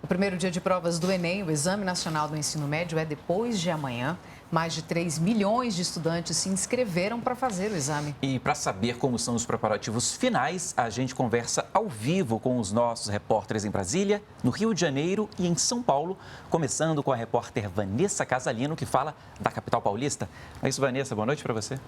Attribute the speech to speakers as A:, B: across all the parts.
A: O primeiro dia de provas do Enem, o Exame Nacional do Ensino Médio, é depois de amanhã. Mais de 3 milhões de estudantes se inscreveram para fazer o exame.
B: E para saber como são os preparativos finais, a gente conversa ao vivo com os nossos repórteres em Brasília, no Rio de Janeiro e em São Paulo, começando com a repórter Vanessa Casalino, que fala da capital paulista. É isso, Vanessa, boa noite para você.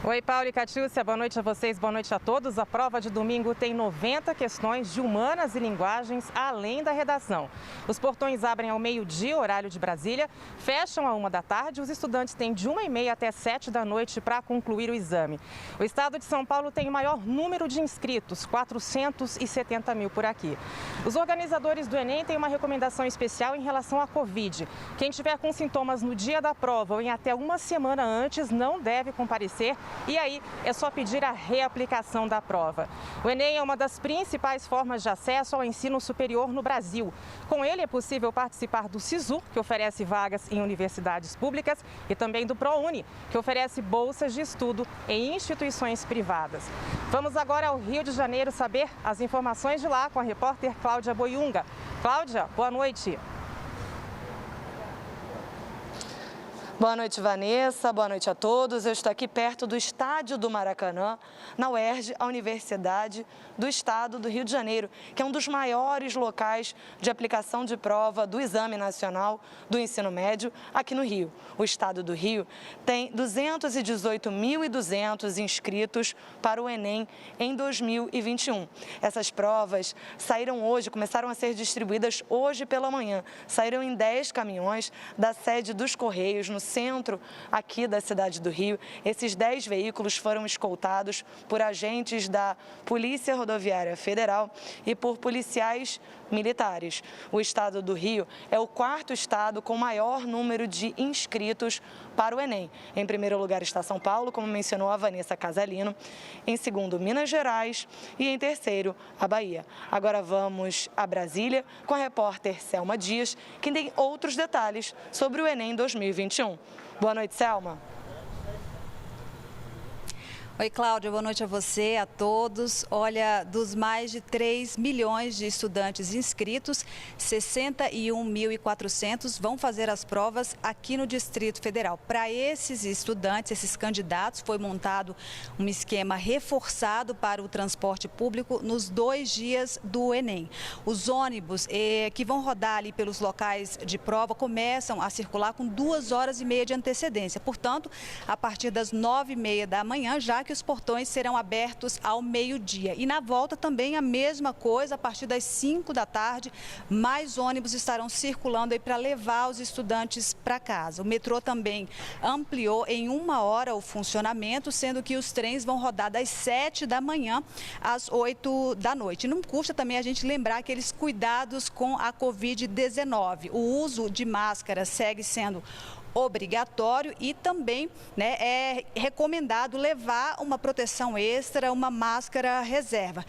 C: Oi, Paulo e Catiúcia, boa noite a vocês, boa noite a todos. A prova de domingo tem 90 questões de humanas e linguagens, além da redação. Os portões abrem ao meio-dia, horário de Brasília, fecham à 1h da tarde. Os estudantes têm de 1h30 até 7h para concluir o exame. O estado de São Paulo tem o maior número de inscritos, 470 mil por aqui. Os organizadores do Enem têm uma recomendação especial em relação à Covid. Quem tiver com sintomas no dia da prova ou em até uma semana antes não deve comparecer. E aí é só pedir a reaplicação da prova. O Enem é uma das principais formas de acesso ao ensino superior no Brasil. Com ele é possível participar do SISU, que oferece vagas em universidades públicas, e também do ProUni, que oferece bolsas de estudo em instituições privadas. Vamos agora ao Rio de Janeiro saber as informações de lá com a repórter Cláudia Boiunga. Cláudia, boa noite.
D: Boa noite, Vanessa. Boa noite a todos. Eu estou aqui perto do estádio do Maracanã, na UERJ, a Universidade do Estado do Rio de Janeiro, que é um dos maiores locais de aplicação de prova do Exame Nacional do Ensino Médio aqui no Rio. O Estado do Rio tem 218.200 inscritos para o Enem em 2021. Essas provas saíram hoje, começaram a ser distribuídas hoje pela manhã. Saíram em 10 caminhões da sede dos Correios, no centro aqui da cidade do Rio. Esses 10 veículos foram escoltados por agentes da Polícia Rodoviária Federal e por policiais militares. O estado do Rio é o quarto estado com maior número de inscritos para o Enem. Em primeiro lugar está São Paulo, como mencionou a Vanessa Casalino. Em segundo, Minas Gerais. E em terceiro, a Bahia. Agora vamos a Brasília com a repórter Selma Dias, que tem outros detalhes sobre o Enem 2021. Boa noite, Selma.
E: Oi, Cláudia, boa noite a você, a todos. Olha, dos mais de 3 milhões de estudantes inscritos, 61.400 vão fazer as provas aqui no Distrito Federal. Para esses estudantes, esses candidatos, foi montado um esquema reforçado para o transporte público nos 2 dias do Enem. Os ônibus que vão rodar ali pelos locais de prova começam a circular com 2h30 de antecedência. Portanto, a partir das 9h30 da manhã, já que os portões serão abertos ao meio-dia. E na volta também a mesma coisa, a partir das 5 da tarde, mais ônibus estarão circulando aí para levar os estudantes para casa. O metrô também ampliou em 1 hora o funcionamento, sendo que os trens vão rodar das 7 da manhã às 8 da noite. Não custa também a gente lembrar aqueles cuidados com a Covid-19. O uso de máscara segue sendo obrigatório e também é recomendado levar uma proteção extra, uma máscara reserva.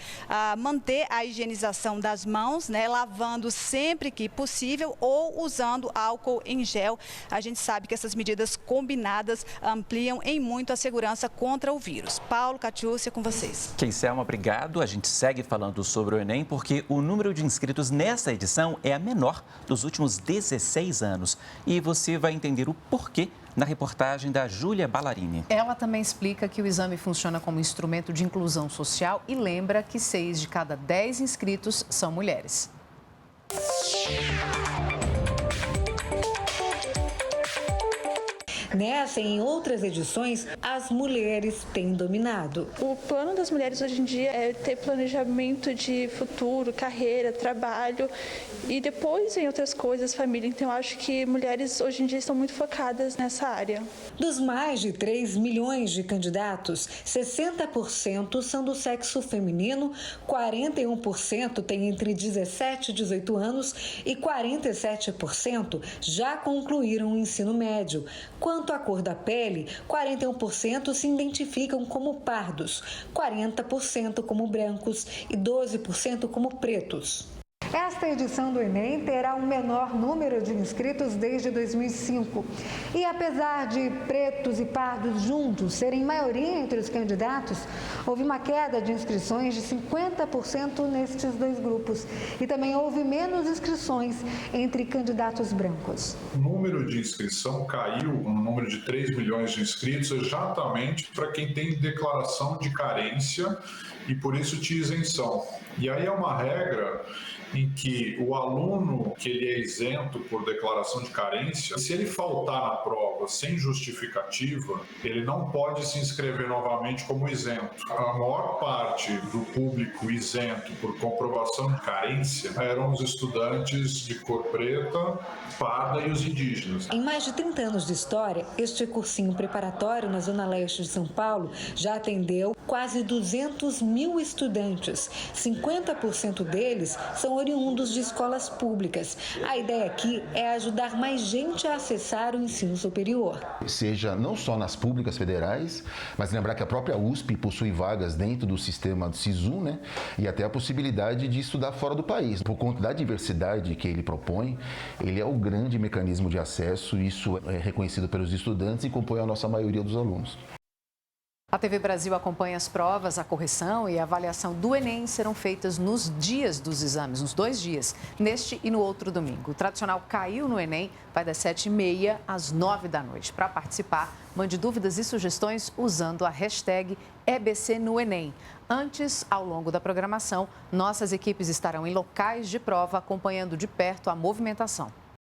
E: Manter a higienização das mãos, lavando sempre que possível ou usando álcool em gel. A gente sabe que essas medidas combinadas ampliam em muito a segurança contra o vírus. Paulo, Catiúcia, com vocês.
B: Selma, obrigado. A gente segue falando sobre o Enem porque o número de inscritos nessa edição é a menor dos últimos 16 anos. E você vai entender o porquê na reportagem da Júlia Ballarini.
A: Ela também explica que o exame funciona como instrumento de inclusão social e lembra que 6 de cada 10 inscritos são mulheres.
F: Nessa e em outras edições, as mulheres têm dominado.
G: O plano das mulheres hoje em dia é ter planejamento de futuro, carreira, trabalho e depois vem outras coisas, família. Então, eu acho que mulheres hoje em dia estão muito focadas nessa área.
F: Dos mais de 3 milhões de candidatos, 60% são do sexo feminino, 41% têm entre 17 e 18 anos e 47% já concluíram o ensino médio. Quanto à cor da pele, 41% se identificam como pardos, 40% como brancos e 12% como pretos. Esta edição do Enem terá um menor número de inscritos desde 2005. E apesar de pretos e pardos juntos serem maioria entre os candidatos, houve uma queda de inscrições de 50% nestes dois grupos. E também houve menos inscrições entre candidatos brancos.
H: O número de inscrição caiu, um número de 3 milhões de inscritos, exatamente para quem tem declaração de carência e por isso tinha isenção. E aí é uma regra em que o aluno que ele é isento por declaração de carência, se ele faltar na prova sem justificativa, ele não pode se inscrever novamente como isento. A maior parte do público isento por comprovação de carência eram os estudantes de cor preta, parda e os indígenas.
F: Em mais de 30 anos de história, este cursinho preparatório na Zona Leste de São Paulo já atendeu quase 200 mil estudantes. 50% deles são oriundos de escolas públicas. A ideia aqui é ajudar mais gente a acessar o ensino superior.
I: Seja não só nas públicas federais, mas lembrar que a própria USP possui vagas dentro do sistema do SISU, né? E até a possibilidade de estudar fora do país. Por conta da diversidade que ele propõe, ele é o grande mecanismo de acesso, isso é reconhecido pelos estudantes e compõe a nossa maioria dos alunos.
A: A TV Brasil acompanha as provas, a correção e a avaliação do Enem serão feitas nos dias dos exames, nos 2 dias, neste e no outro domingo. O tradicional Caiu no Enem vai das 7h30 às 9 da noite. Para participar, mande dúvidas e sugestões usando a hashtag EBCNoEnem. Antes, ao longo da programação, nossas equipes estarão em locais de prova acompanhando de perto a movimentação.